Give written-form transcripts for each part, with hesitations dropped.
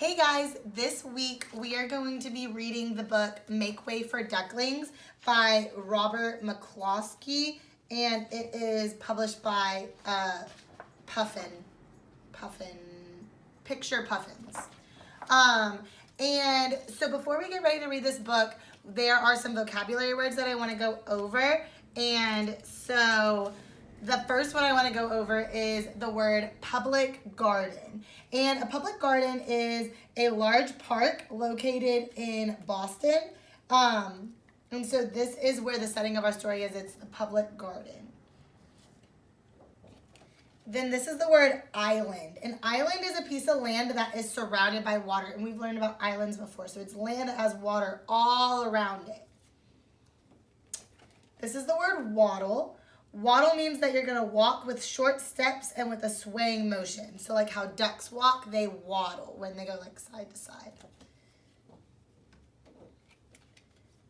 Hey guys, this week we are going to be reading the book Make Way for Ducklings by Robert McCloskey, and it is published by Picture Puffins. And so before we get ready to read this book, there are some vocabulary words that I want to go over. And so the first one I want to go over is the word public garden. And a public garden is a large park located in Boston. And so this is where the setting of our story is. It's the public garden. Then this is the word island. An island is a piece of land that is surrounded by water. And we've learned about islands before. So it's land that has water all around it. This is the word waddle. Waddle means that you're going to walk with short steps and with a swaying motion. So like how ducks walk, they waddle when they go like side to side.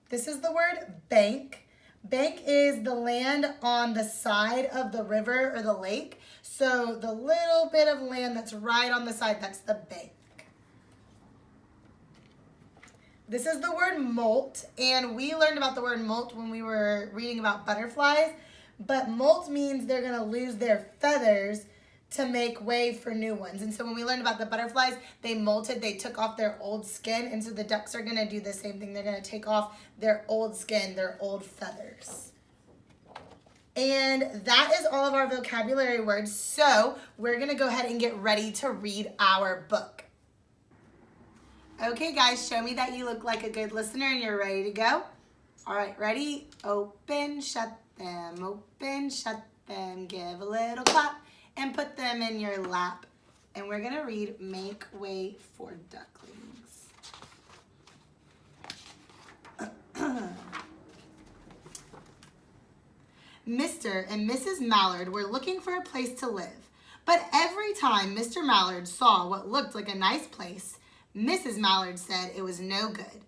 This is the word bank. Bank is the land on the side of the river or the lake. So the little bit of land that's right on the side, that's the bank. This is the word molt, and we learned about the word molt when we were reading about butterflies. But molt means they're going to lose their feathers to make way for new ones. And so when we learned about the butterflies, they molted, they took off their old skin. And so the ducks are going to do the same thing. They're going to take off their old skin, their old feathers. And that is all of our vocabulary words. So we're going to go ahead and get ready to read our book. Okay, guys, show me that you look like a good listener and you're ready to go. All right, ready? Open, shut them, open, shut them, give a little clap, and put them in your lap. And we're going to read Make Way for Ducklings. Mr. and Mrs. Mallard were looking for a place to live, but every time Mr. Mallard saw what looked like a nice place, Mrs. Mallard said it was no good.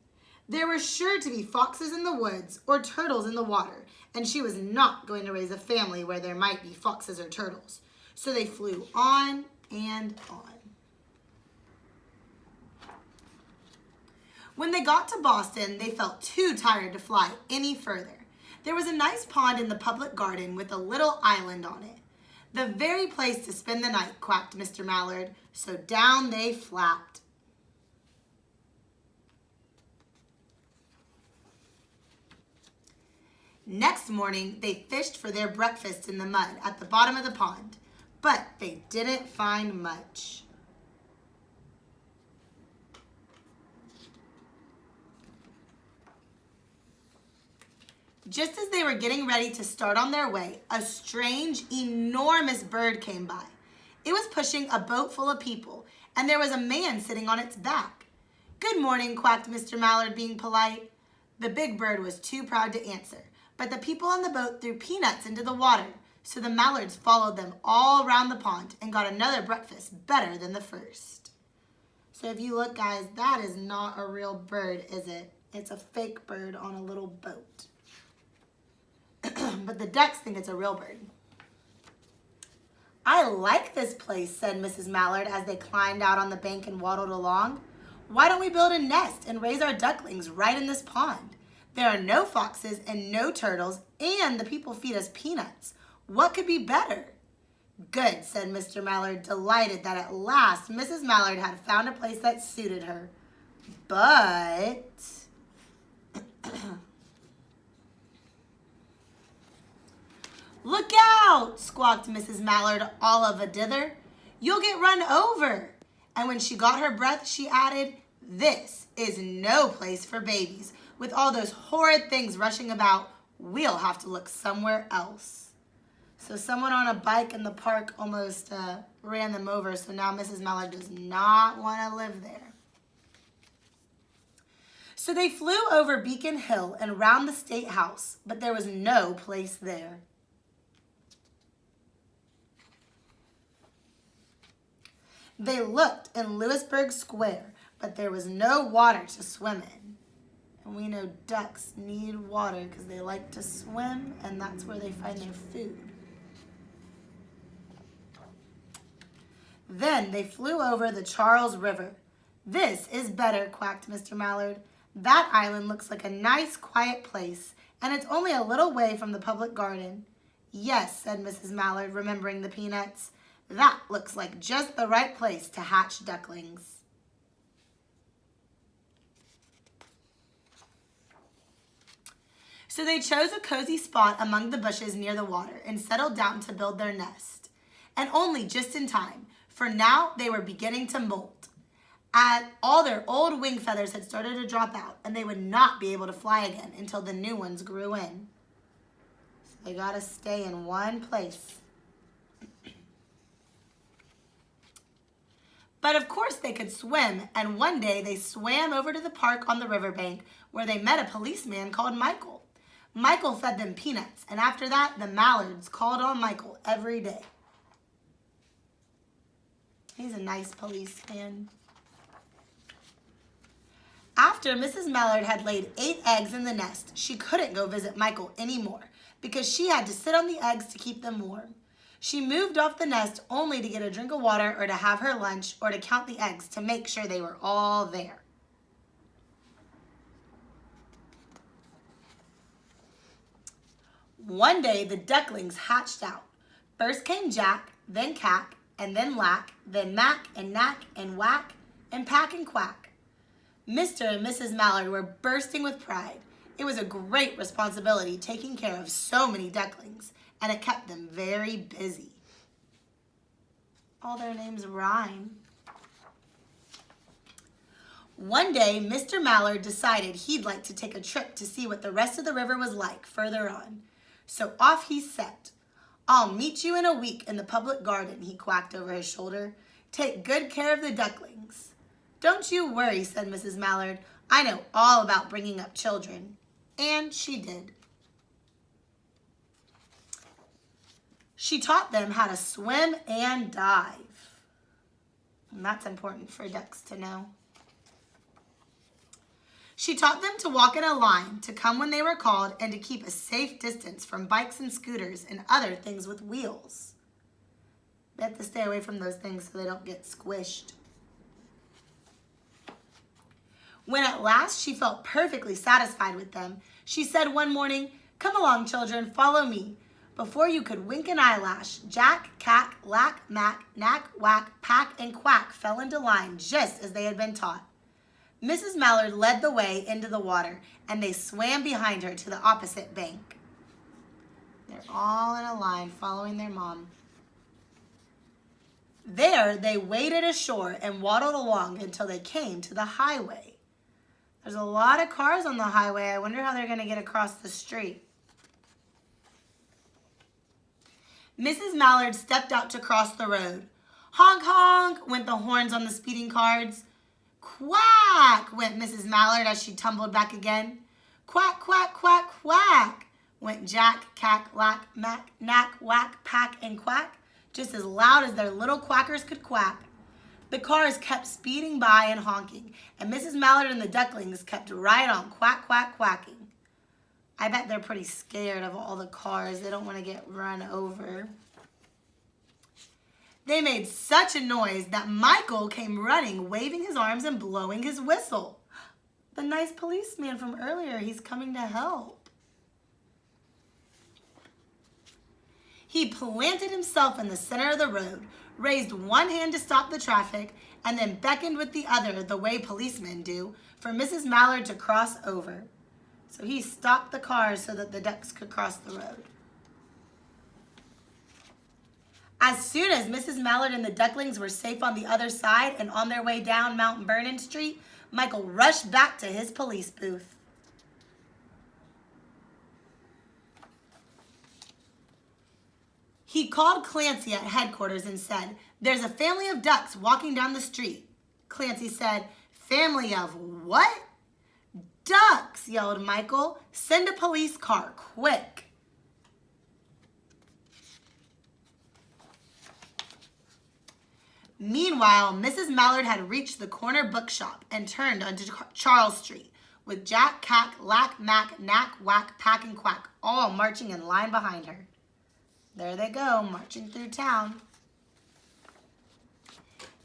There were sure to be foxes in the woods or turtles in the water, and she was not going to raise a family where there might be foxes or turtles. So they flew on and on. When they got to Boston, they felt too tired to fly any further. There was a nice pond in the public garden with a little island on it. The very place to spend the night, quacked Mr. Mallard, so down they flapped. Next morning, they fished for their breakfast in the mud at the bottom of the pond, but they didn't find much. Just as they were getting ready to start on their way, a strange, enormous bird came by. It was pushing a boat full of people, and there was a man sitting on its back. "Good morning," quacked Mr. Mallard, being polite. The big bird was too proud to answer. But the people on the boat threw peanuts into the water, so the mallards followed them all around the pond and got another breakfast better than the first. So if you look, guys, that is not a real bird, is it? It's a fake bird on a little boat. But the ducks think it's a real bird. "I like this place," said Mrs. Mallard as they climbed out on the bank and waddled along. "Why don't we build a nest and raise our ducklings right in this pond? There are no foxes and no turtles, and the people feed us peanuts. What could be better?" "Good," said Mr. Mallard, delighted that at last Mrs. Mallard had found a place that suited her. But "Look out!" squawked Mrs. Mallard all of a dither. "You'll get run over." And when she got her breath, she added, "This is no place for babies. With all those horrid things rushing about, we'll have to look somewhere else." So someone on a bike in the park almost ran them over, so now Mrs. Mallard does not want to live there. So they flew over Beacon Hill and round the State House, but there was no place there. They looked in Louisburg Square, but there was no water to swim in. And we know ducks need water because they like to swim, and that's where they find their food. Then they flew over the Charles River. "This is better," quacked Mr. Mallard. "That island looks like a nice, quiet place, and it's only a little way from the public garden." "Yes," said Mrs. Mallard, remembering the peanuts. "That looks like just the right place to hatch ducklings." So they chose a cozy spot among the bushes near the water and settled down to build their nest. And only just in time, for now they were beginning to molt. All their old wing feathers had started to drop out, and they would not be able to fly again until the new ones grew in. So they got to stay in one place. But of course they could swim, and one day they swam over to the park on the riverbank where they met a policeman called Michael. Michael fed them peanuts, and after that, the Mallards called on Michael every day. He's a nice policeman. After Mrs. Mallard had laid 8 eggs in the nest, she couldn't go visit Michael anymore because she had to sit on the eggs to keep them warm. She moved off the nest only to get a drink of water or to have her lunch or to count the eggs to make sure they were all there. One day, the ducklings hatched out. First came Jack, then Cack, and then Lack, then Mack and Knack and Whack and Pack and Quack. Mr. and Mrs. Mallard were bursting with pride. It was a great responsibility taking care of so many ducklings, and it kept them very busy. All their names rhyme. One day, Mr. Mallard decided he'd like to take a trip to see what the rest of the river was like further on. So off he set. "I'll meet you in a week in the public garden," he quacked over his shoulder. "Take good care of the ducklings." "Don't you worry," said Mrs. Mallard. "I know all about bringing up children." And she did. She taught them how to swim and dive. And that's important for ducks to know. She taught them to walk in a line, to come when they were called, and to keep a safe distance from bikes and scooters and other things with wheels. They have to stay away from those things so they don't get squished. When at last she felt perfectly satisfied with them, she said one morning, "Come along, children, follow me." Before you could wink an eyelash, Jack, Cack, Lack, Mack, Knack, Whack, Pack, and Quack fell into line just as they had been taught. Mrs. Mallard led the way into the water, and they swam behind her to the opposite bank. They're all in a line following their mom. There, they waded ashore and waddled along until they came to the highway. There's a lot of cars on the highway. I wonder how they're going to get across the street. Mrs. Mallard stepped out to cross the road. Honk, honk, went the horns on the speeding cars. Quack, went Mrs. Mallard as she tumbled back again. Quack, quack, quack, quack, went Jack, Cack, Lack, Mack, Knack, Whack, Pack, and Quack, just as loud as their little quackers could quack. The cars kept speeding by and honking, and Mrs. Mallard and the ducklings kept right on quack, quack, quacking. I bet they're pretty scared of all the cars. They don't want to get run over. They made such a noise that Michael came running, waving his arms and blowing his whistle. The nice policeman from earlier, he's coming to help. He planted himself in the center of the road, raised one hand to stop the traffic, and then beckoned with the other, the way policemen do, for Mrs. Mallard to cross over. So he stopped the cars so that the ducks could cross the road. As soon as Mrs. Mallard and the ducklings were safe on the other side and on their way down Mount Vernon Street, Michael rushed back to his police booth. He called Clancy at headquarters and said, "There's a family of ducks walking down the street." Clancy said, "Family of what?" "Ducks," yelled Michael. "Send a police car, quick." Meanwhile, Mrs. Mallard had reached the corner bookshop and turned onto Charles Street with Jack, Cack, Lack, Mack, Knack, Whack, Pack, and Quack all marching in line behind her. There they go, marching through town.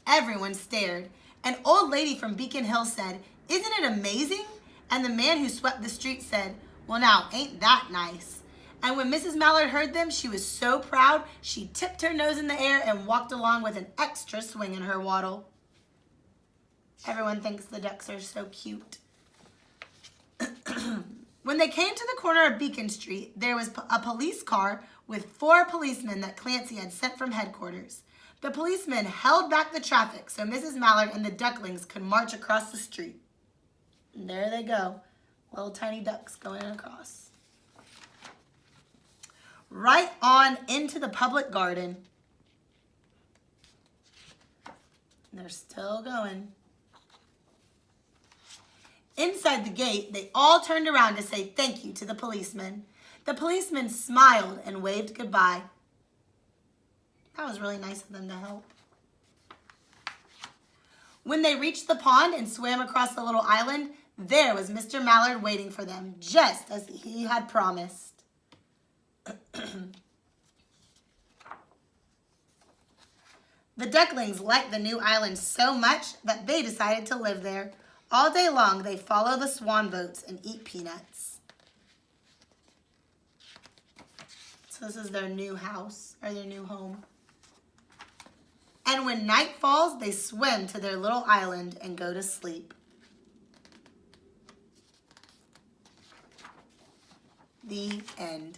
Everyone stared. An old lady from Beacon Hill said, "Isn't it amazing?" And the man who swept the street said, "Well now, ain't that nice?" And when Mrs. Mallard heard them, she was so proud, she tipped her nose in the air and walked along with an extra swing in her waddle. Everyone thinks the ducks are so cute. When they came to the corner of Beacon Street, there was a police car with 4 policemen that Clancy had sent from headquarters. The policemen held back the traffic so Mrs. Mallard and the ducklings could march across the street. And there they go, little tiny ducks going across. Right on into the public garden. They're still going. Inside the gate, they all turned around to say thank you to the policeman. The policeman smiled and waved goodbye. That was really nice of them to help. When they reached the pond and swam across the little island, there was Mr. Mallard waiting for them, just as he had promised. The ducklings liked the new island so much that they decided to live there. All day long, they follow the swan boats and eat peanuts. So this is their new house, or their new home. And when night falls, they swim to their little island and go to sleep. The end.